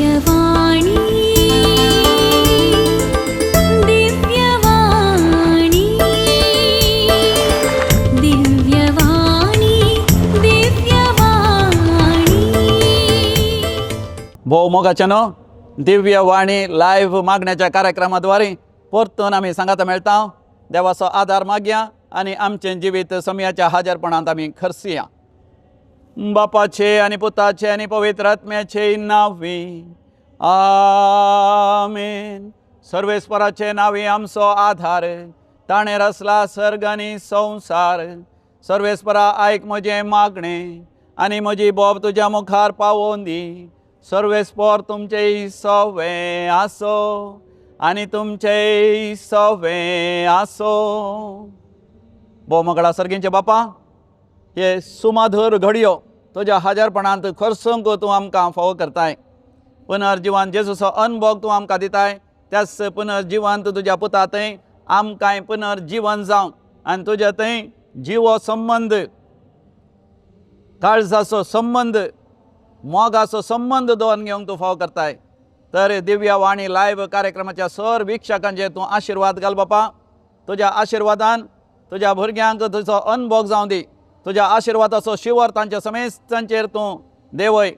दिव्यवाणी दिव्यवाणी दिव्यवाणी दिव्यवाणी भाऊ मोगाच्यानो दिव्यवाणी लाईव्ह मागण्याच्या कार्यक्रमाद्वारे परतून आम्ही सांगाता मेळटा देवाचो आदार मागया आणि आमचे जिवीत समयाच्या हाजरपणांत आम्ही खर्सिया बापाचे आणि पुताचे आणि पवित्र आत्म्याचे नावी आमेन. सर्वेस्पराचे नावी आमचो आधार ताणे रचला सर्ग आणि संसार. सर्वेस्परा आयक म्हजे मागणे आणि म्हजी बोब तुझ्या मुखार पावोवन दी. सर्वेस्पर तुमचे सवे आसो आणि तुमचे सवे आसो. भोव मंगळा सर्गींचे बापा, हे सुमधुर घडयो तुझ्या हाजरपणांत खर्सूंक तूं आमकां फावो करताय. पुनर्जिवान जेजूचो अनुभव तूं आमकां दिताय. त्याच पुनर्जिवांत तुज्या पुता थंय आमकांय पुनर्जीवन जावं आनी तुज्या थंय जिवो संबंध, काळजाचो संबंध, मोगाचो संबंध दवरून घेवंक तूं फावो करताय. तर दिव्यवाणी लायव्ह कार्यक्रमाच्या सर विक्षकांचे तूं आशिर्वाद घाल बापा. तुज्या आशिर्वादान तुज्या भुरग्यांक तुजो अनुभव जावं दी. तुज्या आशिर्वादाचो शिवर तांच्या समेस्तांचेर तूं देवय.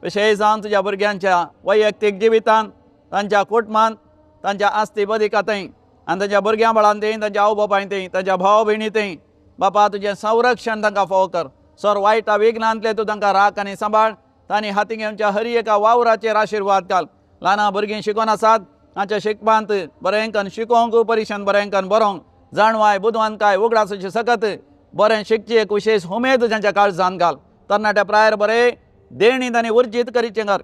विशेश जावन तुज्या भुरग्यांच्या वैयक्तीक जिवितांत, तांच्या कुटुंबांत, तांच्या आस्ती बदिकांतय आनी तांच्या भुरग्यां बाळांतय, तांच्या आवय बापायंतय, तांच्या भाव भयणींतय बापा तुजें संरक्षण तांकां फावो कर. सर वायटा विघ्नांतले तूं तांकां राख आनी सांबाळ. तांणी हाती घेवच्या हर एका वावराचेर आशिर्वाद घाल. ल्हानां भुरगीं शिकोन आसात, तांच्या शिकपांत बरें करून शिकोवंक, परिक्षांत बरें करून बरोवंक, जाणवाय बुदवांकाय उगडासाची सकत बरें शिकची एक विशेष उमेद तांच्या काळजांत घाल. तरणाट्या प्रायर बरें देणींत आनी उर्जीत करीचें कर.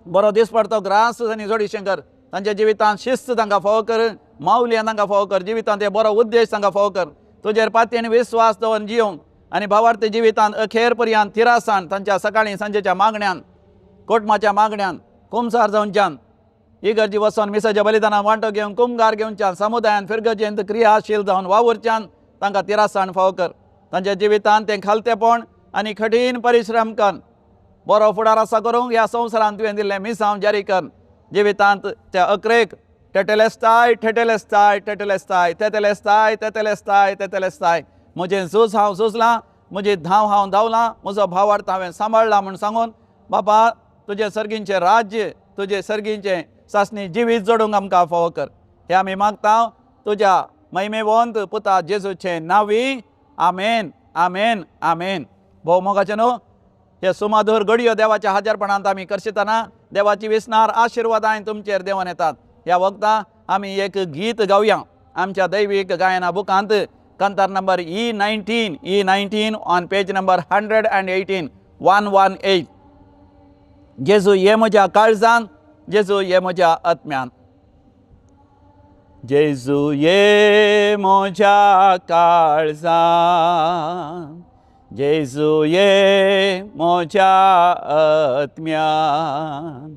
बरो दिसपडतो ग्रास आनी जोडिचें कर. तांच्या जिवितांत शिस्त तांकां फावो कर, माऊल्यांत तांकां फावो कर. जिवितांत एक बरो उद्देश तांकां फावो कर. तुजेर पातयेन विस्वास दवरून जियोंक आनी भावार्थ जिवितांत अखेर पर्यंत तिरासान तांच्या सकाळीं सांजेच्या मागण्यांत, कुटुंबाच्या मागण्यांत कुमसार जावनच्यान, इगर्जी वचोन मिसाच्या बलिदानांत वांटो घेवंक, कुमगार घेवनच्यान, समुदायांत फिरगजेंत क्रियाशील जावन वावुरच्यान तांकां तिरासान फावो कर. तांच्या जिवितांत तें खालतेपण आनी कठीण परिश्रम कर. बरो फुडार आसा करूंक ह्या संवसारांत तुवें दिल्लें मिसांव जारी कर. जिवितांत त्या अकरेक टेटेलेस्ताय टेटेलेस्ताय टेटेलेस्ताय तेतेलेस्ताय तेतेलेस्ताय तेतेलेस्ताय. म्हजें झूज हांव झुजलां, म्हजी धांव हांव धांवलां, म्हजो भावार्थ हांवें सांबाळ्ळा म्हूण सांगून बापा तुजें सर्गींचें राज्य, तुजें सर्गींचें सासणी जिवीत जोडूंक आमकां फावो कर. हें आमी मागता तुज्या महिमेवंत पुता जेजूचे नांवी. आमेन आमेन आमेन. भोव मोगाचेनो, हे सुमधुर घडयो देवाच्या हाजरपणांत आमी करशितना देवाची विस्नार आशिर्वादां तुमचेर देंवन येतात. ह्या वखदां आमी एक गीत गावया आमच्या दैवीक गायना बुकांत. कंतार number E19 on page number 118 118. जेजू ये म्हज्या काळजांत, जेजू ये म्हज्या आत्म्यान. जेजू ये म्हज्या काळजांत, जेजू ये म्हज्या आत्म्यान,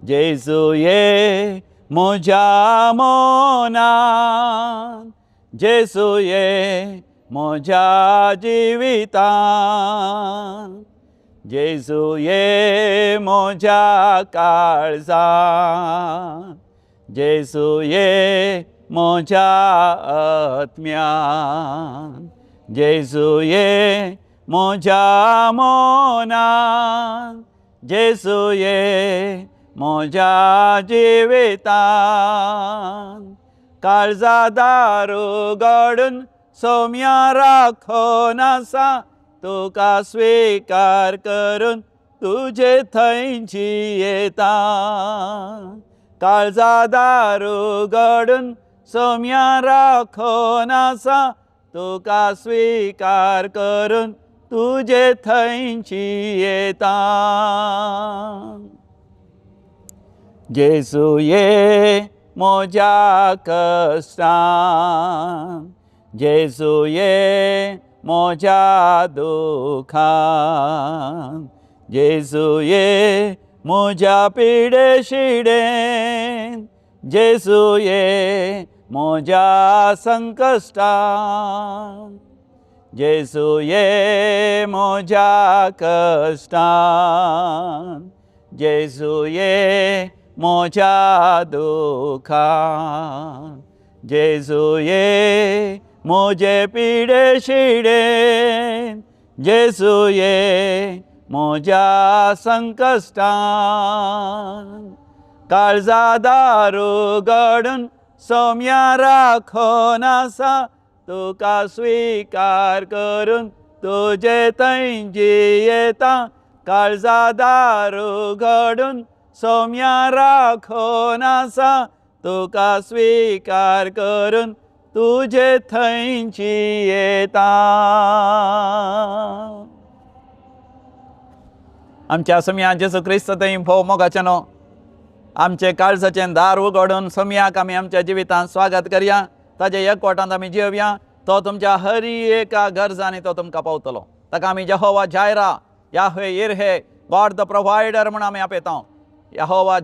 जेजू ये म्हज्या मनान, जेजू ये म्हज्या जिवितान, जेजू ये म्हज्या काळजांत, जेजू ये म्हज्या आत्म्यान, जेजू ये म्हज्या मनान, जेजू ये म्हज्या जिवितान. काळजा दारू गडून सोम्या राखोन आसा, तुका स्वीकार करून तुजे थंयची येता. काळजा दारू गडून सोम्या राखोन आसा, तुका स्वीकार करून तुजे थंयची येता. जेजू ये म्हज्या कश्टान, जेजू ये म्हज्या दुखान, जेजू ये म्हज्या पिडेशिडेन, जेजू ये म्हज्या संकश्टान, जेजू ये म्हज्या कश्टान, जेजू ये म्हज्या दुखान, जेजू ये म्हजे पिडे शिडेन, जेजू ये म्हज्या संकश्टान. काळजा दारू घडून सोम्या राखोन आसा, तुका स्वीकार करून तुजे थंय जियेता. काळजा दारू घडून सोम्या राखोन आसा, तुका स्वीकार करून तुजे थंय जियेता. आमच्या सम्या जेजू क्रिस्त थंय भोव मोगाचेनो आमचे काळजाचें दार उगडून सम्याक आमी आमच्या जिवितांत स्वागत करया. ताजे एकवटांत आमी जिवया. तो तुमच्या हर एका गरजांनी तो तुमकां पावतलो. ताका आमी Jehovah Jireh, Yahweh Jireh, God the provider म्हूण आमी आपयता. यहोवा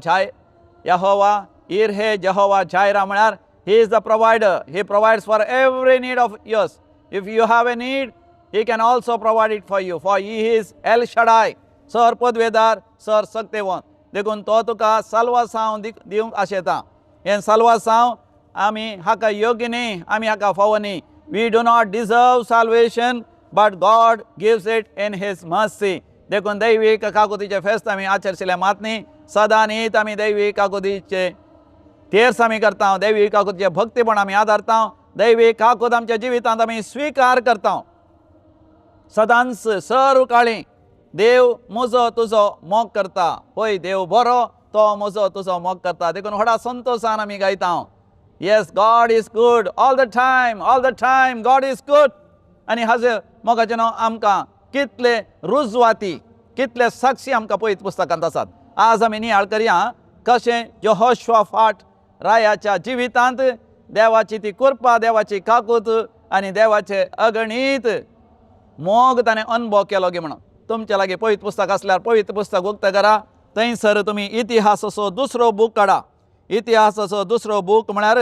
इर्हे, यहोवा जायरा म्हळ्यार he is the provider. He provides for every need of yours. If you have a need, he can also provide it for you. For he is El Shaddai, सर पदवेदार, सर सक्तेवन. देखून तो तुका साल्वासांव दिवंक आशेता. हें साल्वासांव आमी हाका योग्य न्ही, आमी हाका फावो न्ही. We do not deserve salvation, but God gives it in his mercy. देखून दैवीक काकुतीचे फेस्त आमी आचरशिल्ले मात न्ही. सदां न्हीत आमी दैवीक काकुतीचे तेर्स आमी करता, दैवीक काकुतीचे भक्तीपण आमी आदारता, दैवीक काकूत आमच्या जिवितांत आमी स्वीकार करता. सदांच सर काळी देव म्हजो तुजो मोग करता. पळय देव बरो, तो म्हजो तुजो मोग करता. देखून व्हडा संतोशान आमी गायता. Yes, God is good all the time God is good. आनी हाजे मोगाचें आमकां कितले रुजवाती, कितले साक्षी आमकां पळयत पुस्तकांत आसात. आज आमी नियाळ करया कशें यहोशुआफाट रायाच्या जिवितांत देवाची ती कृपा, देवाची काकूत आनी देवाचे अगणीत मोग ताणें अनुभव केलो गे म्हणून. तुमच्या लागीं पवित्र पुस्तक आसल्यार पवित्र पुस्तक उक्तें करा. थंयसर तुमी इतिहासाचो दुसरो बूक काडा. इतिहासाचो दुसरो बूक म्हळ्यार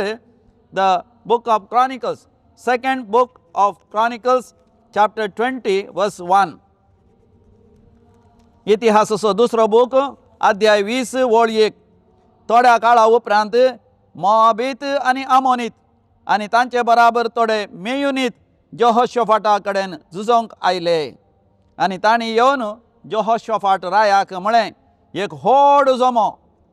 the book of chronicles, second book of chronicles, chapter 20 वर्स 1. इतिहासाचो दुसरो बूक, अध्याय 20 ओळ 1. थोड्या काळा उपरांत मोआबीत आनी आमोनीत आनी तांचे बराबर थोडे मेयुनीत यहोशुआफाटा कडेन झुजोंक आयले. आनी तांणी येवन यहोशुआफाट रायाक म्हळें, एक व्हड जोमो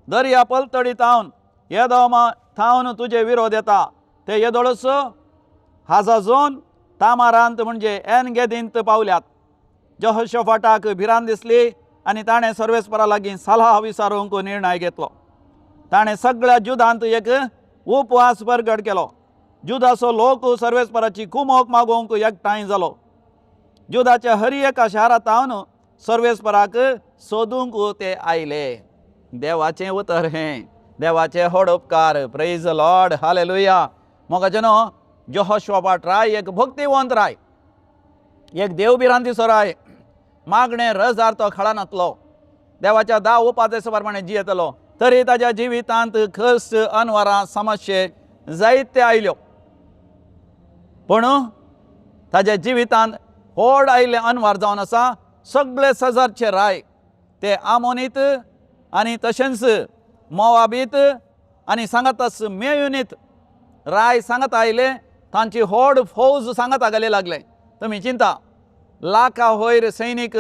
दर्या पलतडी थावन येदोमा थावन तुजे विरोध येता. ते येदोळस हाजाजोन तामारांत म्हणजे एन गेदींत पावल्यात. यहोशुआफाटाक भिरांत दिसली आनी ताणें सर्वेस्परा लागीं सल्हा विचारूंक निर्णय घेतलो. ताणें सगळ्या जुदांत एक उपवास परगट केलो. जुदाचो लोक सर्वेस्पराची कुमोक मागोवंक एकठांय जालो. जुदाच्या हर एका शारांतावन सर्वेस्पराक सोदूंक ते आयले. देवाचें उतर हें, देवाचे व्हड उपकार. Praise the Lord, hallelujah. मोगाचेनो यहोशुआफाट राय एक भक्तिवंत राय, एक देवभिरांतीचो राय. मागणें रजार तो खळानातलो, देवाच्या 10 उपादेशा प्रमाणे जियेतलो. तरी ताच्या जिवितांत कश्ट, अनवरां, समस्ये जायते आयल्यो. पूण ताच्या जिवितांत व्हड आयिल्ले अनवर जावन आसा. सगळे सजारचे राय ते आमोनीत आनी तशेंच मोआबीत आनी सांगाताच मेयुनीत राय सांगत आयले. तांची व्हड फौज सांगत आगले लागले. तुमी चिंता, लाखा वयर सैनीक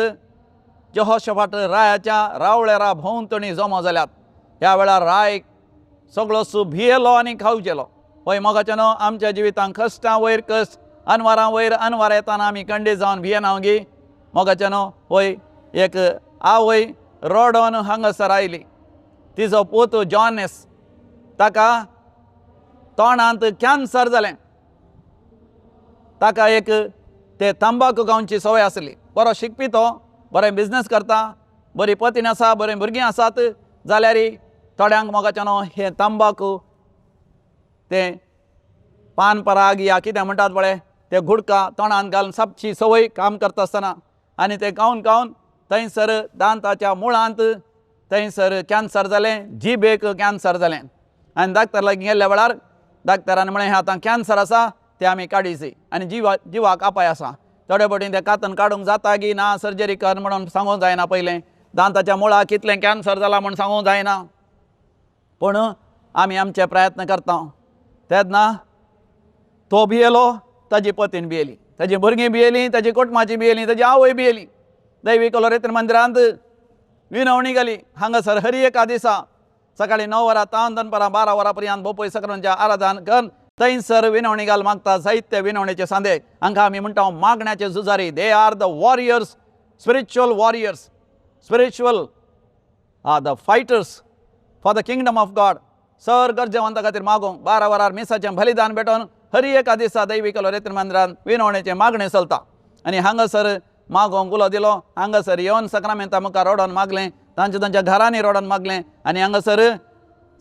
यहोशुआफाट रायाच्या रावळ्यारा भोंवतणी जमो जाल्यात. ह्या वेळार राय सगळो भियेलो आनी खावचेलो. पळय मोगाचेनो, आमच्या जिवितांत कश्टां वयर कश्ट, अनवरां वयर अनवर येताना आमी खंडीत जावन भियेना गे. मोगाचेनो, पळय एक आवय रडोन हांगासर आयली. तिजो पूत जॉनेस, ताका तोंडांत कॅन्सर जालें. ताका एक ते तंबाखू खावची संवय आसली. बरो शिकपी तो, बरें बिझनेस करता, बरी पत्नी आसा, बरें भुरगीं आसात. जाल्यार थोड्यांक मोगाचेनो हे तंबाखू, ते पान पराग या कितें म्हणटात पळय, ते गुडका तोंडांत घालून सापची संवय काम करता आसतना. आनी ते खावन खावन थंयसर दांताच्या मुळांत थंयसर कॅन्सर जालें, जिबेक कॅन्सर जालें. आनी डाक्टर लागीं गेल्ल्या वेळार डाक्टरान म्हळें, हें आतां कॅन्सर आसा, ते आमी काडीची आनी जिवाक अपाय आसा. थोडे फावटी ते कातन काडूंक जाता की ना, सर्जरी कर म्हणून सांगूंक जायना पयलें. दांताच्या मुळाक कितलें कॅन्सर जाला म्हूण सांगूंक जायना, पूण आमी आमचे प्रयत्न करता. तेन्ना तो भियेलो, ताजी पत्नी भियेली, ताजी भुरगीं भियेलीं, ताजी कुटुंबाची भियेलीं, ताजी आवय भियेली. दैवी कलोरेतीन मंदिरांत विनवणी गेली. हांगासर हरी एका दिसा सकाळीं 9 वरां तावन दनपारां 12 वरां पर्यंत बोपय सकरांचें आराधन करून थंयसर विनवणी घाल मागता. जायते विनवणेचे सांदे हांकां आमी म्हणटा मागण्याचे झुजारी. They are the warriors, spiritual warriors, spiritual the fighters for the kingdom of God. सर गरजेवंता खातीर मागोवंक 12 वरार मिसाचें बलिदान भेटोवन हरी एका दिसा दैवी कलोरेतीन मंदिरांत विनवणेचें मागणें चलता. आनी हांगासर मागोवंक उलो दिलो. हांगासर येवन सक्रामेंता मुखार रोडोन मागलें, तांच्या घरांनी रोडोन मागलें. आनी हांगासर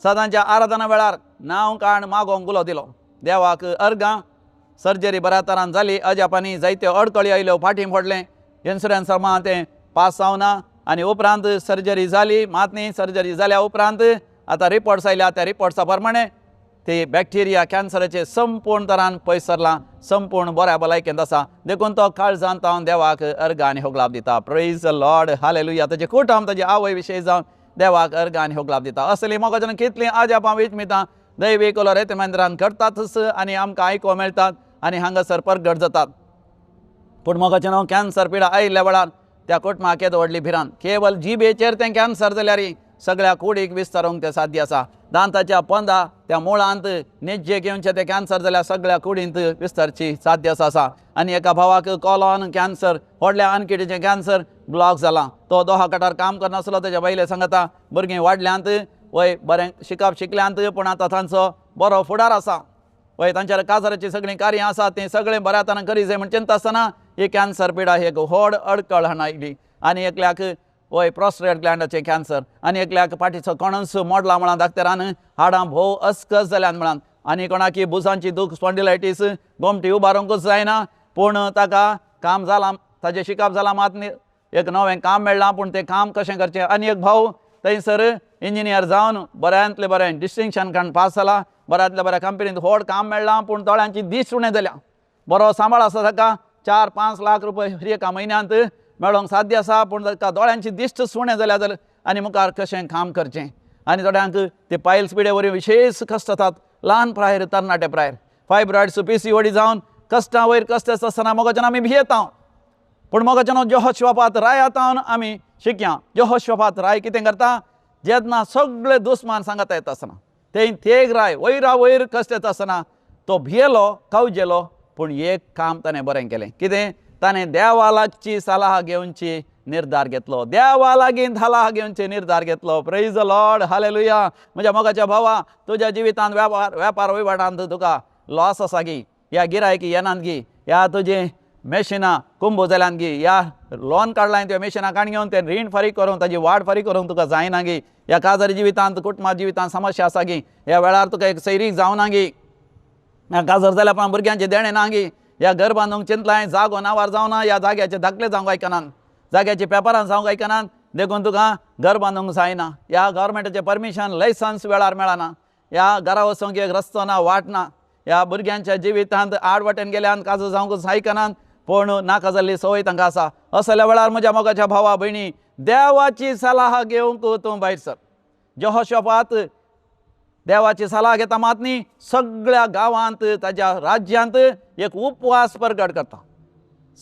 सदांच्या आराधना वेळार नांव काण मागोवंक उलो दिलो. देवाक अर्गां. सर्जरी बऱ्या तरान जाली. अजापांनी जायत्यो अडकळी आयल्यो, फाटीं फोडलें, इन्शुरन्स तें पास जावना. आनी उपरांत सर्जरी जाली. मातनी सर्जरी जाल्या उपरांत आतां रिपोर्ट्स आयल्या. त्या रिपोर्ट्सा प्रमाणे ते बॅक्टेरिया कॅन्सराचे संपूर्ण तरान पयस सरलां, संपूर्ण बऱ्या भलायकेंत आसा. देखून तो काळजांत हांव देवाक अर्गां आनी होगलाप दिता. Praise the Lord, hallelujah. ताजे कुटुंब, ताजे आवय विशयी जावन देवाक अर्गां आनी होगलाप दिता. असली मोगाच्यान कितलीं आजापां वेंचमितां दैवी कलोरेतीन मंदिरांत घडटातच आनी आमकां आयको मेळटात आनी हांगासर परगट जातात. पूण मोगाच्यान कॅन्सर पिडा आयिल्ल्या वेळार त्या कुटुंबाक येद व्हडली भिरांत. केवल जिबेचेर तें कॅन्सर जाल्यार सगळ्या कुडीक विस्तारूंक तें साध्य आसा. दांताच्या पंदा त्या मुळांत नेज्जे घेवचे तें कॅन्सर जाल्यार सगळ्या कुडींत विस्तारची साध्य आसा. आनी एका भावाक कॉलॉन कॅन्सर, व्हडल्या आनकिडीचें कॅन्सर ब्लॉक जालां. तो दोहा काटार काम करनासलो. तेज्या बायले सांगता भुरगीं वाडल्यांत, वय बरें शिकप शिकल्यांत, पूण आतां तांचो बरो फुडार आसा. वय तांच्या काजाराची सगळीं कार्यां आसात, तें सगळें बऱ्या तरान करी जाय म्हण चिंता आसतना ही कॅन्सर पिडा ही एक व्हड अडकळ हाडून आयली. आनी एकल्याक वय प्रोस्टेट ग्लँडाचें कॅन्सर, आनी एकल्याक पाठीचो कणस मोडला म्हणान दाखतरान, हाडां भोव अस्कस जाल्यान म्हणान, आनी कोणाकी बुजांची दूख, स्पॉन्डिलायटीस, गोमटी उबारूंकूच जायना. पूण ताका काम जालां, ताजें शिकप जालां, मात एक नवें काम मेळ्ळां. पूण तें काम कशें करचें. आनी एक भाव थंयसर इंजिनियर जावन बऱ्यांतलें बरें डिस्टिंक्शन काडून पास जाला. बऱ्यांतल्या बऱ्या कंपनींत व्हड काम मेळ्ळां. पूण दोळ्यांची दिश्ट उणें जाल्या. बरो सांबाळ आसा ताका, 4-5 लाख रुपया एका म्हयन्यांत मेळोंक साध्य आसा. पूण ताका दोळ्यांची दिश्ट सुणें जाल्या जाल्यार आनी मुखार कशें काम करचें. आनी थोड्यांक ते पायल्स पिडे वरी विशेश कश्ट जातात. ल्हान प्रायर, तरणाटे प्रायर, फायब्रॉयड्स, PCOD जावन कश्टां वयर कश्ट आसतना मोगाच्यान आमी भियेता. पूण मोगाच्यान यहोशुआपात रायातावन आमी शिकया. यहोशुआपात राय कितें करता, जेन्ना सगळे दुस्मान सांगत येता आसतना, तें तेग राय वयरा वयर कश्ट येता आसतना तो भियेलो, कावजेलो. पूण एक काम ताणें बरें केलें. कितें, ताणें देवा लागची सलाह घेवची निर्धार घेतलो. देवा लागीं सलाह घेवची निर्धार घेतलो. Praise the Lord, hallelujah. म्हज्या मोगाच्या भावा, तुज्या जिवितांत वेपार वहिवाटांत तुका लॉस आसा गी, ह्या गिरायकी येनात गी, ह्या तुजें मेशिनां कुंबू जाल्यान गी, ह्या लॉन काडलां त्या मेशिनां काण घेवन तें रीण फारीक करूंक, ताजी वाड फारीक करूंक तुका जायना गी. ह्या काजारी जिवितांत, कुटुंबा जिवितांत समस्या आसा गी. ह्या वेळार तुका एक सैरीक जावना गी. काजर जाल्यार पण भुरग्यांचे देणे ना गी. ह्या घर बांदूंक चिंतलाय, जागो नावार जावना, ह्या जाग्याचे धाकले जावंक आयकनात, जाग्याचे पेपरान जावंक आयकनात. देखून तुका घर बांदूंक जायना. ह्या गव्हर्मेंटाचें परमिशन, लायसन्स वेळार मेळना. ह्या घरा वचूंक एक रस्तो ना, वाट ना. ह्या भुरग्यांच्या जिवितांत आडवटेन गेल्यान काजो जावंकच आयकनात. पूण नाका जाल्ली संवय तांकां आसा. असल्या वेळार म्हज्या मोगाच्या भावा भयणी, देवाची सलाह घेवंक तूं भायर सर. यहोशुआपात देवाची सलाह घेता, मात न्ही सगळ्या गांवांत, ताज्या राज्यांत एक उपवास प्रगट करता.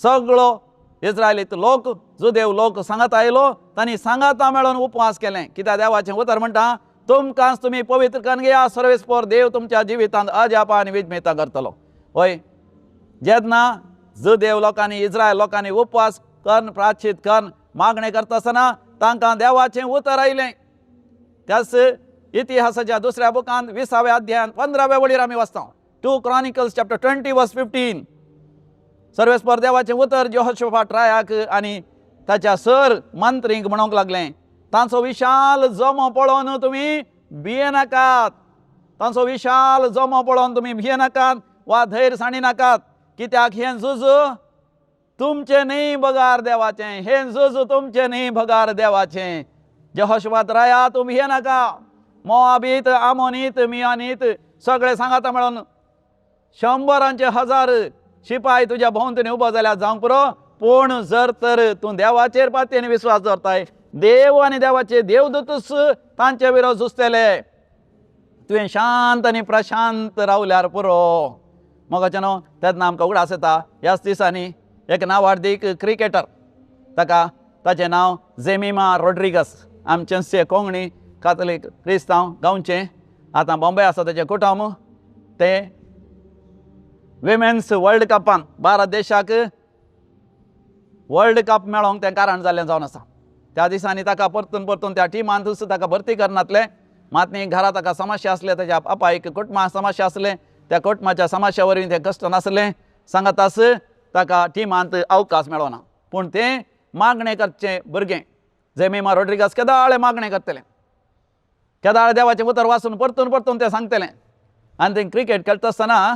सगळो इस्रायलीत लोक, जुदेव लोक सांगत आयलो, तांणी सांगाता मेळोन उपवास केलें. कित्याक देवाचें उतर म्हणटा, तुमकांच तुमी पवित्र करून घेया, सर्वेस्पर देव तुमच्या जिवितांत अजापां आनी विजमेतां करतलो. वय जेन्ना जुदेव लोकांनी, इस्रायल लोकांनी उपवास करून, प्राश्चित करून मागणें करता आसतना तांकां देवाचें उतर आयलें. त्याच इतिहासाच्या दुसऱ्या बुकांत 20व्या अध्यायान 15व्या वळीर आमी वाचता. 2 Chronicles chapter 20 verse 15. सर्वेस्पर देवाचें उतर यहोशुआपात रायाक आनी ताच्या सर मंत्रींक म्हणूंक लागलें, तांचो विशाल जमो पळोवन तुमी भियेनाकात. तांचो विशाल जमो पळोवन तुमी भियेनाकात वा धैर्य साणिनाकात. कित्याक हें झूज तुमचें न्ही, भगार देवाचें. हें झूज तुमचें न्ही, भगार देवाचें. यहोशुआपात राया, तूं भियेनाका. मोआबीत, आमोनीत, मियानीत सगळे सांगाता मेळोन 100,000 शिपाय तुज्या भोंवतणी उबो जाल्यार जावंक पुरो. पूण जर तर तूं देवाचेर पातयेन विश्वास दवरताय, देव आनी देवाचे देवदूतच तांचे विरोध झुजतले. तुवें शांत आनी प्रशांत रावल्यार पुरो. मोगाचेनो तेन्ना आमकां उगडास येता. ह्याच दिसांनी एक नांवार्दीक क्रिकेटर, ताचें नांव जेमिमा रोड्रिगस, आमचेंचे कोंकणी कातलीक क्रिस्तांव गांवचें. आतां बॉम्बे आसा तेजें कुटुंब. ते विमेन्स वर्ल्ड कपान भारत देशाक वर्ल्ड कप मेळोंक तें कारण जाल्लें जावन आसा. त्या दिसांनी ताका परतून परतून त्या टिमांतूच ताका भरती करनातले. मातनी घरा ताका समस्या आसले, ताच्या बापायक कुटुंबां समस्या आसले. त्या कुटुंबाच्या समस्या वरवीं तें कश्ट नासलें. सांगातास ताका टिमांत अवकाश मेळोना. पूण तें मागणें करचें भुरगें जेमिमा रोड्रिगस केदाळे मागणें करतलें. केदाळे देवाचें उतर वाचून परतून परतून तें सांगतलें. आनी तें क्रिकेट खेळटा आसतना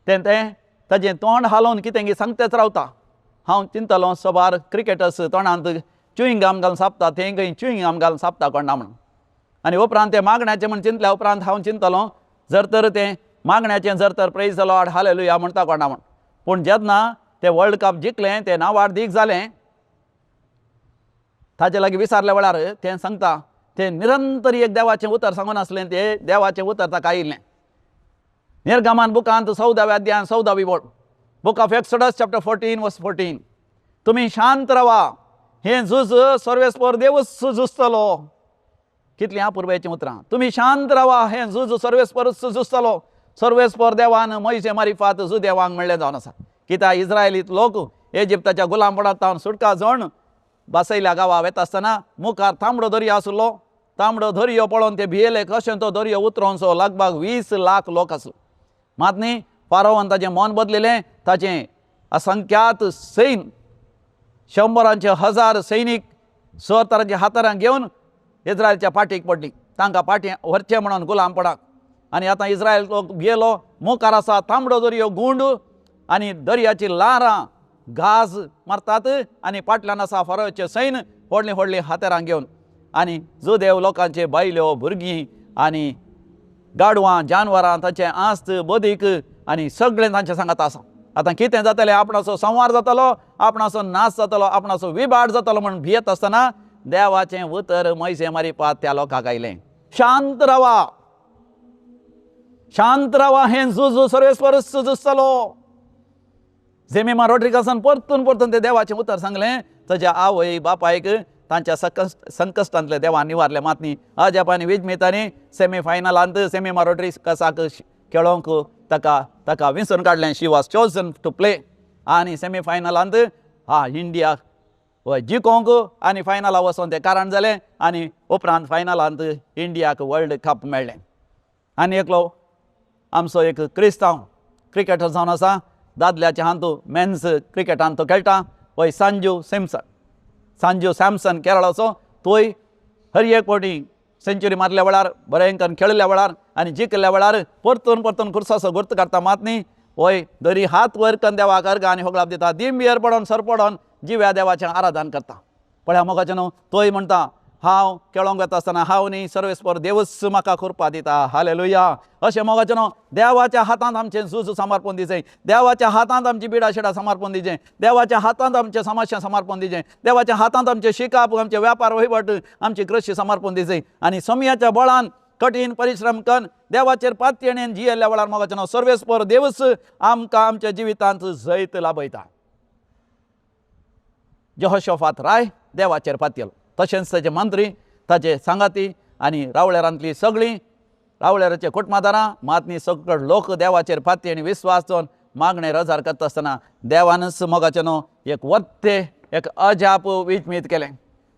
तें ताजें तोंड हालोवन कितें सांगतेच रावता. हांव चिंतलों सोबार क्रिकेटर्स तोंडांत च्युईंग गम घालून सापता, तें खंय च्युईंग गम घालून सापता कोणा म्हणून. आनी उपरांत तें मागण्याचें म्हण चिंतल्या उपरांत हांव चिंतलों जर तर तें मागण्याचें जर तर प्रेज द लॉर्ड हालेलुया म्हणटा कोणा म्हण. पूण जेन्ना तें वर्ल्ड कप जिखलें, तें नांवार्दीक जालें, ताचे लागीं विचारल्या वेळार तें सांगता तें निरंतर एक देवाचें उतर सांगून आसलें. तें देवाचें उतर ताका आयिल्लें. निर्गमन बुकांत 14व्या अध्यायान 14वी ओळ, बुक ऑफ एक्सोडस चॅप्टर 14:14, तुमी शांत रावा, हें झूज सर्वेस्पर देवच झुजतलो. कितलीं अपुर्बायेचीं उतरां. तुमी शांत रावा, हें झूज सर्वेस्परूच झुजतलो. सर्वेस्पर देवान मोइशे मारिफात झुदेवांक म्हणलें जावन आसा. कित्याक इस्रायलीत लोक इजिप्ताच्या गुलामपणांत सुटका जावन बासयल्या गांवां वता आसतना मुखार तांबडो दर्या आसलो. तांबडो दर्यो पळोवन ते भियेले. कशें तो दर्यो उतरोवचो. लागभग 20 लाख लोक आसले. मात न्ही फारोवान ताचें मन बदलिलें. ताचें असंख्यात सैन 100,000 सैनीक तरांच्या हातारांत घेवन इस्रायलच्या पाठीक पडलीं. तांकां फाटीं व्हरचें म्हणून गुलामपणाक. आनी आतां इस्रायल लोक भियेलो. मुखार आसा तांबडो दर्यो गुंड आनी दर्याची ल्हारां गाज मारतात. आनी फाटल्यान आसा फारोवाचे सैन व्हडलीं व्हडलीं हातेरां घेवन. आनी जुदेव लोकांचे बायल्यो भुरगीं आनी गाडवां जानवरां तांचें आस्त बदीक आनी सगळें तांचे सांगात आसा. आतां कितें जातलें. आपणाचो संवार जातलो, आपणाचो नाश जातलो, आपणाचो विभाड जातलो म्हणून भियेत आसतना देवाचें उतर मोइशे मारिफात त्या लोकांक आयलें. शांत रावा, शांत रावा, हें झूज सर्वेस्परूच झुजतलो. जेमिमा रोड्रिगसान परतून परतून तें देवाचें उतर सांगलें. ताच्या आवय बापायक तांच्या संकश्टांतले देवान निवारलें. मात न्ही अजापांनी विजमेतांनी सेमीफायनलांत जेमिमा रोड्रिगसाक खेळोंक ताका विंचून काडलें. शी वॉज चोजन टू प्ले. आनी सेमीफायनलांत इंडिया जिखोंक आनी फायनलाक वचोन तें कारण जालें. आनी उपरांत फायनलांत इंडियाक वर्ल्ड कप मेळ्ळें. आनी एकलो आमचो एक क्रिस्तांव क्रिकेटर जावन आसा. दादल्याच्या हातूंत मेन्स क्रिकेटांत तो खेळटा. वय सांजू सॅमसन केरळाचो. तोय हर एक फावटी सेंच्युरी मारल्या वेळार, बरेंकन खेळिल्ल्या वेळार आनी जिखल्या वेळार परतून परतून खुर्साचो गुर्त काडटा. मात न्ही वय दरी हात वयर करून देवाक अर्घ आनी होगळाप दिता. दिंबियर पडोन सर पडोन जिव्या देवाचें आराधन करता. पळया मोगाचें न्हू. तोय म्हणटा हांव खेळोंक वता आसतना हांव न्ही सर्वेस्पर देवच म्हाका खुरपा दिता. हालेलुया. अशें मोगाचें न्हू. देवाच्या हातांत आमचें झूज समर्पण दिचें. देवाच्या हातांत आमची बिडाशिडा समर्पण दिचें. देवाच्या हातांत आमचे समस्या समर्पण दिचें. देवाच्या हातांत आमचे शिकाप, आमचे वेपार वहिवट, आमची कृशी समर्पण दिचें. आनी समयाच्या बळान कठीण परिश्रम करून देवाचेर पातयेणेन जियेल्ल्या वेळार मोगाचें न्हू सर्वेस्पर देवच आमकां आमच्या जिवितांत जैत लाभयता. यहोशोफात राय देवाचेर पातयेलो. तशेंच ताचे मंत्री, ताचे सांगाती आनी रावळेरांतलीं सगळीं रावळेराचे कुटुंबादारां मात न्ही सगळे लोक देवाचेर पातयेन विस्वास दवरून मागणें रजार करता आसतना देवानच मोगाचें न्हू एक वत्ते एक अजाप विजमीत केलें.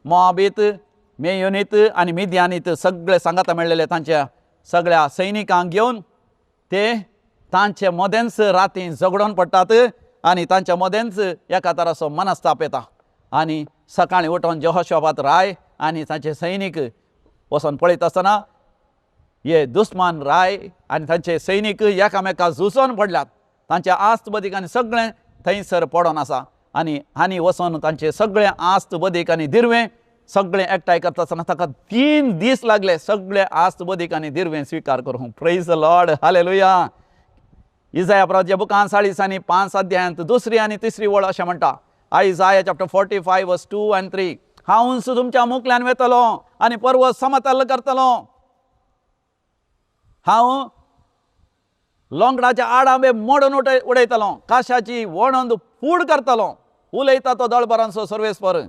मोआबीत, मेयोनीत आनी मिद्यानीत सगळे सांगाता मेळ्ळेले तांच्या सगळ्या सैनिकांक घेवन ते तांचे मदेंच रातीं झगडोन पडटात. आनी तांच्या मदेंच एका तराचो मनस्ताप येता. आनी सकाळीं उठोन यहोशोफात राय आनी तांचे सैनीक वचोन पळयता आसतना हे दुस्मान राय आनी तांचे सैनीक एकामेकाक झुजोन पडल्यात. तांचे आस्त बदीक आनी सगळें थंयसर पडोन आसा. आनी वचोन तांचे सगळें आस्त बदीक आनी दिर्वें सगळें एकठांय करता आसतना ताका 3 दीस लागले सगळें आस्त बदीक आनी दिर्वें स्विकार करूंक. Praise the Lord. Hallelujah. Isaiah प्रवाच्या बुकांत 40 आनी 5 अध्यायांत 2री आनी 3री ओळ अशें म्हणटा. Isaiah chapter 45 verse 2 and 3. हांव तुमच्या मुखल्यान वेतलो आनी पर्वत समतल करतलो. हांव लोंगडाचे आडांबे मोडून उडयतलो. काशाची वणंद फूड करतलो. उलयता तो दळबरांचो सर्वेस्पर.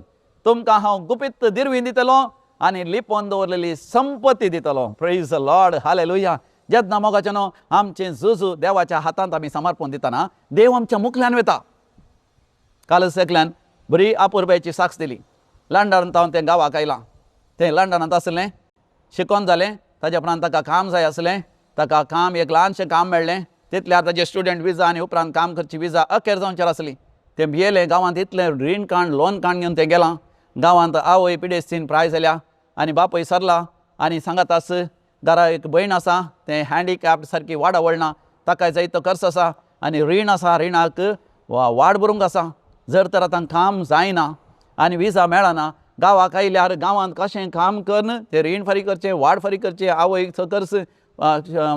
तुमकां हांव गुपीत दिरवी दितलो आनी लिपोवन दवरलेली संपत्ती दितलो. Praise the Lord. हालेलुया. जेन्ना मोगाचेनो आमचें झुजू देवाच्या हातांत आमी समर्पण दितना देव आमच्या मुखल्यान वेता. कालच एकल्यान बरी आपुरबायेची साक्ष दिली. लंडनांत हांव तें गांवाक आयलां. तें लंडनांत आसलें, शिकोन जालें. ताज्या उपरांत ताका काम जाय आसलें. ताका काम एक ल्हानशें काम मेळ्ळें. तितल्यार ताजें स्टुडंट विजा आनी उपरांत काम करची विजा अखेर जावंचेर आसली. तें भियेलें. गांवांत इतलें रीण काण लोन काण घेवन तें गेलां. गांवांत आवय पिडेस्तीन प्राय जाल्या आनी बापूय सरला आनी सांगात आस घरा एक भयण आसा. तें हँडिकॅप्ड सारकी वाडा वळना. ताकाय जायतो खर्च आसा आनी रीण आसा. रिणाक वाड भरूंक आसा. जर तर आतां काम जायना आनी विजा मेळना, गांवाक आयल्यार गांवांत कशें काम करन तें रीण फारीक करचें, वाड फारीक करचें, आवयचो खर्च,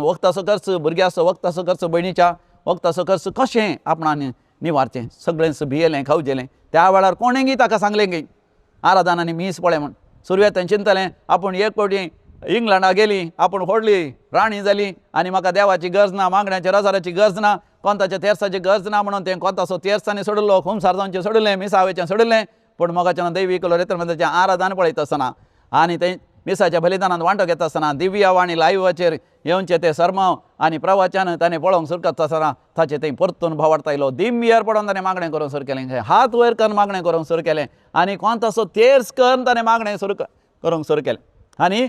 वखदाचो खर्च, भुरग्याचो वखदाचो खर्च, भयणीच्या वखदाचो खर्च कशें आपणान निवारचें. सगळेंच भियेलें, खावजेलें. त्या वेळार कोणेंय ताका सांगलें की आराधनांनी मीस पळय म्हण. सुरवेतान चिंतलें आपूण एक फावटी इंग्लंडा गेली, आपूण व्हडली राणी जाली आनी म्हाका देवाची गरज ना, मागण्याच्या रजाराची गरज ना, कोंताच्या तेर्साची गरज ना म्हणून तें कोंताचो तेर्सांनी सोडलो, खुमसार जावचें सोडलें, मिसावेचें सोडलें. पूण मोगाचें दैवीक रेतमंदाचें आराधन पळयता आसतना आनी तें मिसाच्या बलिदानांत वांटो घेता आसतना दिव्या वाणी लायव्हाचेर येवचें तें सरमाव आनी प्रवचन ताणें पळोवंक सुरू करता आसतना ताचें थंय परतून भावार्थ आयलो. दिम्यार पडोवन ताणें मागणें करूंक सुरू केलें. हात वयर करून मागणें करूंक सुरू केलें आनी कोंताचो तेर्स करून ताणें मागणें करूंक सुरू केलें. आनी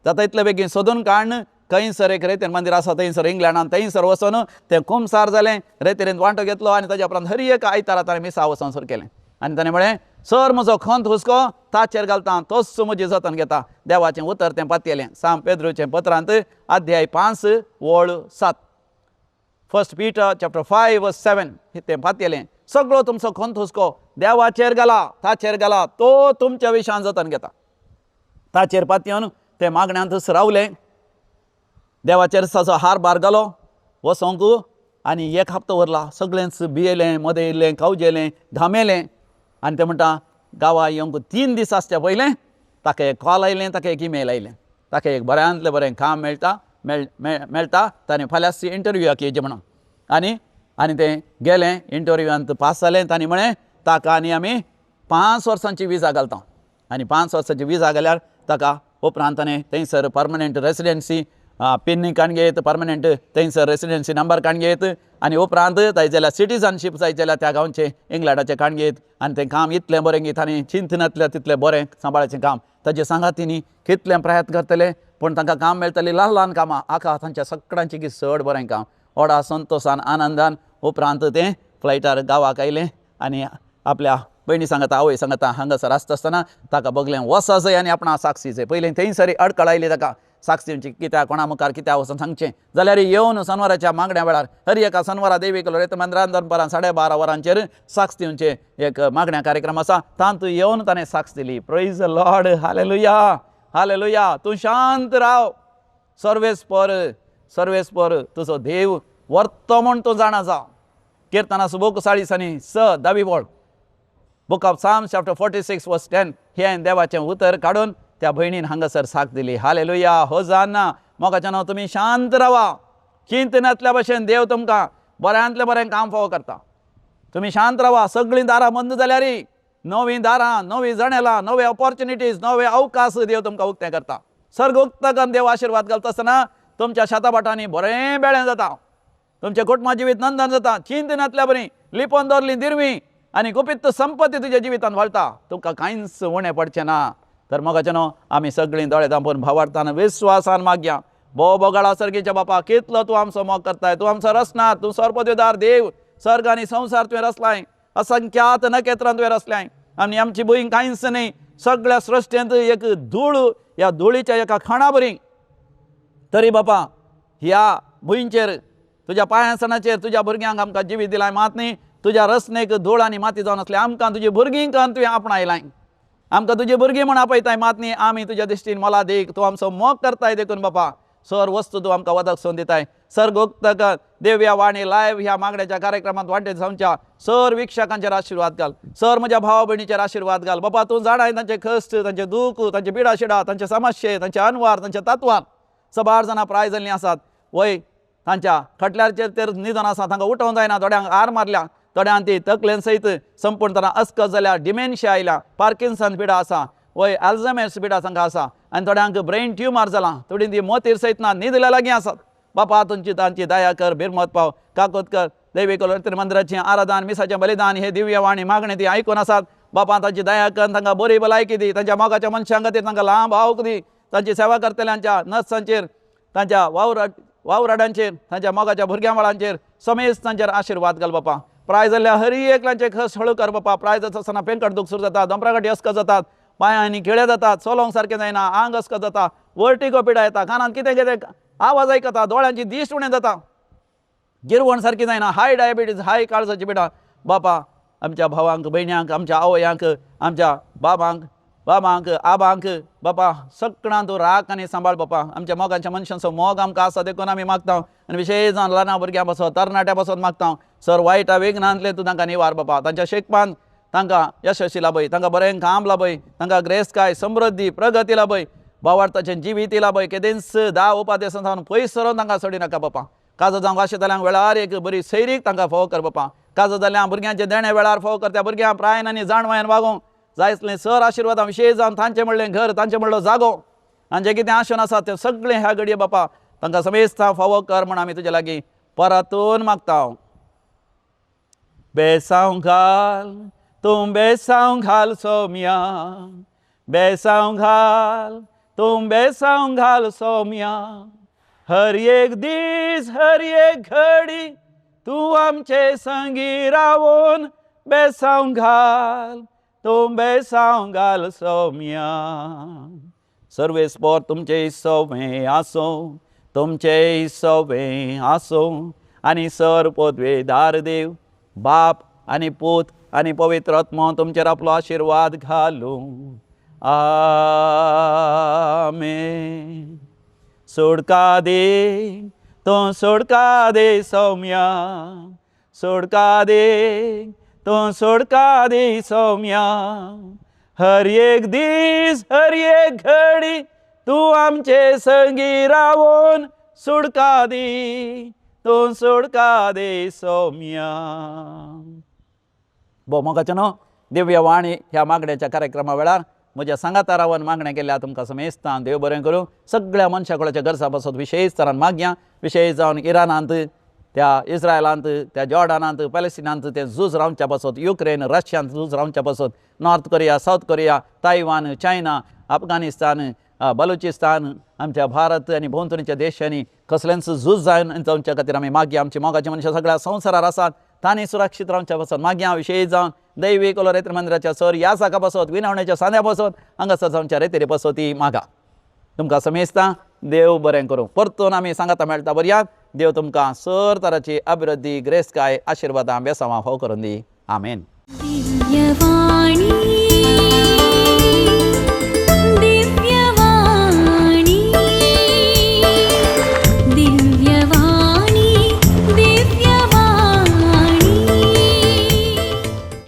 जाता इतले बेगीन सोदून काडन खंयसर एक रेतीन मंदीर आसा थंयसर इंग्लंडांत थंयसर वचून तें खुमसार जालें. रेतीन वांटो घेतलो आनी ताच्या उपरांत हर एक आयतारा ताणें मिसा वचोंक सुरू केलें. आनी ताणें म्हळें सर म्हजो खंत हुस्को ताचेर घालता, तोच म्हजी जतन घेता. देवाचें उतर तें पातयलें. साम पेद्रूचें पत्रांत अध्याय 5 वळ 7. फर्स्ट पीटर चॅप्टर 5 वर्स 7 तें पातयलें. सगळो तुमचो खंत हुस्को देवाचेर घाला, ताचेर घाला, तो तुमच्या विशयान जतन घेता. ताचेर पातयेवन ते मागण्यांत रावलें. देवाचेर ताचो हार बार घालो वसोंक आनी एक हप्तो व्हरला. सगळेंच भियेलें, मदेयलें, खावजेलें, घामेलें. आनी ते म्हणटा गांवा येवंक 3 दीस आसचे पयलें ताका एक कॉल आयलें, ताका एक ईमेल आयलें. ताका एक बऱ्यांतलें बरें काम मेळटा. ताणें फाल्यांच इंटरव्यूआक येवचें म्हणून. आनी तें गेलें, इंटरव्यूआंत पास जालें. ताणें म्हळें ताका आनी आमी 5 वर्सांची विजा घालता. आनी 5 वर्सांची विजा घाल्यार ताका उपरांत ताणें थंयसर पर्मनंट रेसिडेंसी पिन काण घेत, पर्मनंट थंयसर रेसिडेंसी नंबर काण घेत आनी उपरांत जाय जाल्यार सिटीजनशीप जाय जाल्यार त्या गांवचें इंग्लंडाचें काण घेत. आनी तें काम इतलें बरें घेत आनी चिंतनांतलें तितलें बरें सांबाळाचें काम. ताजे सांगातींनी कितलें प्रयत्न करतले पूण तांकां काम मेळटलें. ल्हान ल्हान कामां आखा तांच्या सगळ्यांचें की चड बरें काम. व्हडा संतोशान आनंदान उपरांत तें फ्लायटार गांवाक आयलें आनी आपल्या भयणी सांगता, आवय सांगता हांगासर आसता आसतना ताका बगलें वसा जाय आनी आपणा साक्षी जाय. पयलीं थंयसर अडकळ आयली ताका साक्षींची कित्याक कोणा मुखार कित्याक वचून सांगचें जाल्यार येवन शनवाराच्या मागण्या वेळार हर एका शनवारा देवीक रेतमंदिरांत दनपारां 12:30 वरांचेर साक्ष दिवचे एक मागण्या कार्यक्रम आसा. तांत येवन ताणें साक्ष दिली. Praise the Lord. Hallelujah, hallelujah. तूं शांत राव. सर्वेस्पर तुजो देव वर्तो म्हूण तूं जाणा जा. किर्तनास बूक 40 बोळ book of Psalms chapter 46 verse 10 हें देवाचें उतर काडून त्या भयणीन हांगासर साथ दिली. हालेलुया, होजाना. मोगाचें नांव. तुमी शांत रावा. चिंतनांतल्या भशेन देव तुमकां बऱ्यांतलें बरें काम फावो करता. तुमी शांत रावा. सगळीं दारां बंद जाल्यार नवीं दारां, नवीं जणेलां, नवे ऑपॉर्च्युनिटीज, नवे अवकाश देव तुमकां उक्तें करता. सर्ग उक्ताकन देव आशिर्वाद घालता आसतना तुमच्या शेताभाटांनी बरें बेळें जाता. तुमचें कुटुंबा जिवीत नंदन जाता. चिंतनांतल्या बरीं लिपोवन दवरलीं दिरवीं आनी गुपीत संपत्ती तुज्या जिवितांत वाळटा. तुमकां कांयच उणें पडचें ना. तर मोगाचें न्हू आमी सगळीं दोळे धांपून भावार्थान विस्वासान मागया. बोगाळा सर्गेच्या बापा कितलो तूं आमचो मोग करताय. तूं आमचो रचनार. तूं सर्पदेवदार देव. सर्ग आनी संवसार तुवें रचलाय. असंख्यात नखेत्रां तुवें रचल्याय आनी आमची भूंय कांयच न्ही. सगळ्या सृश्टेंत एक धूळ, ह्या धुळीच्या एका खणा बरी तरी बापा ह्या भुंयचेर तुज्या पांयासनाचेर तुज्या भुरग्यांक आमकां जिवीत दिलाय. मात न्ही तुज्या रचनेक धूळ आनी माती जावन आसले आमकां तुजी भुरगीं करून तुवें आपणायलाय. आमकां तुजी भुरगीं म्हूण आपयताय. मात न्ही आमी तुज्या दिश्टीन मोला देख. तूं आमचो मोग करताय देखून बापा सर वस्तू तूं आमकां वदकसून दिताय सर गुप्तक दिव्य वाणी लायव्ह ह्या मागण्याच्या कार्यक्रमात वाटेत जावच्या सर विक्षकांचेर आशीर्वाद घाल सर म्हज्या भावा भयणीचेर आशीर्वाद घाल बापा तूं जाणाय तांचे कश्ट तांचे दूख तांचे पिडा शिडा तांचे समस्ये तांचे अनवार तांचे तत्वां सबार जाणां प्राय जाल्लीं आसात वय तांच्या खटल्याचेर तर निधन आसा तांकां उठोवंक जायना थोड्यांक आर मारल्या थोड्यांक ती तकलेन सयत संपूर्ण तरां अस्कस जाल्या डिमेन्शिया आयल्या पार्किन्सन पिडा आसा वय अल्झायमर्स पिडा तांकां आसा आनी थोड्यांक ब्रेन ट्युमर जालां थोडीं ती मोतीर सयत ना न्हिदल्या लागीं आसात बापा तुमची तांची दया कर भिरमत पाव काकोत कर दैवी कलर मंदिराचें आराधन मिसाचें बलिदान हे दिव्य वाणी मागणी ती आयकून आसात बापा तांची दया कर तांकां बरी भलायकी दी तांच्या मोगाच्या मनशां खातीर तांकां लांब आवक दी तांची सेवा करतल्यांच्या नर्सांचेर तांच्या वावराडांचेर तांच्या मोगाच्या भुरग्यां बाळांचेर समेस्त तांचेर आशीर्वाद घाल बापा प्राय जाल्ल्या हरी एकल्यांचे खस हळू कर बापा प्राय जाता आसतना पेंकट दूख सुरू जाता दंपरागटी अस्क जातात पांयांनी खिळे जातात चलोंक सारकें जायना आंग अस्क जाता वर्टिगो पिडा येता कानांत कितें कितें आवाज आयकता दोळ्यांची दिश्ट उणें जाता गिरवण सारकी जायना हाय डायबिटीज हाय काळजाची पिडा बापा आमच्या भावांक भयण्यांक आमच्या आवयांक आमच्या बाबांक आबांक बापा सगळ्यां तूं राख आनी सांबाळ बापा आमच्या मोगांच्या मनशांचो मोग आमकां आसा देखून आमी मागता आनी विशेश जावन ल्हान भुरग्यां पासून तरणाट्या पासून मागता सर वायटा वेगनांतले तूं तांकां निवार बापा तांच्या शेकपान तांकां यशस्वी लाभय तांकां बरें काम लाभय तांकां ग्रेस्काय समृद्धी प्रगती लाभय भावार्थाचें जिवीत लाभय केदेंच दा उपादेश जावन पयस सरोन तांकां सोडी नाका बापा काजो जावंक आशिल्ल्यांक वेळार एक बरी सैरीक तांकां फोव कर बापा काजो जाल्ल्या भुरग्यांचे देणे वेळार फोव कर त्या भुरग्यांक प्रायन आनी जाणवायन वागोवंक जायसलें सर आशिर्वादां विशेश जावन तांचें म्हणलें घर तांचें म्हणलो जागो आनी जें कितें आशोन आसा तें सगळें ह्या घडये बापा तांकां समेस्त फावो कर म्हण आमी तुजे लागीं परतून मागता बेसांव घाल तूं बेसांव घाल सौम्या बेसांव घाल तूं बेसांव घाल सौम्या हर एक दीस हर एक घडी तूं आमचे संगी रावून बेसांव घाल तूं बेसांव घाल सौम्या सर्वेस्पोर तुमचे सौम्य आसो तुमचे सौम्य आसो आनी सर पोदवेदार देव बाप आनी पूत आनी पवित्र आत्मा तुमचेर आपलो आशिर्वाद घालूं आमेन सोडका दे तूं सोडका दे सौम्या सोडका दे तूं सोडका दे सौम्या हर एक दीस हर एक घडी तूं आमचे संगी रावून सोडका दी तूं सोडका दे सौम्या मोगाचें न्हू दिव्य वाणी ह्या मागण्याच्या कार्यक्रमा वेळार म्हज्या सांगाता रावन मागण्या केल्या तुमकां समेस्तां देव बरें करूं सगळ्या मनशाकुळाच्या गरजा पासून विशेश तरान मागया विशेश जावन इरानांत त्या इस्रायलांत त्या जॉर्डानांत पॅलेस्टिनांत तें झूज रावच्या पासून युक्रेन रशियांत झूज रावच्या पासून north Korea south Korea Taiwan China Afghanistan Balochistan आमच्या भारत आनी भोंवतणीच्या देशांनी कसल्यांच झूज जावच्या खातीर आमी मागया आमची मोगाची मनशां सगळ्या संवसारार आसात तांणी सुरक्षीत रावच्या पासून मागया विशेश जावन दैवी कलोरेत्र मंदिराच्या सर ह्या साका पासून विनवण्याच्या सांद्या पासून हांगासर जावच्या रेतेरे पासून ती मागा तुमकां समेस्तां देव बरें करूं परतून आमी सांगाता मेळटा बऱ्यात देव तुमकां सर तराची अभिवृद्धी ग्रेस्काय आशिर्वादां बेसांवां फाव करून दी आमेन दिव्यवाणी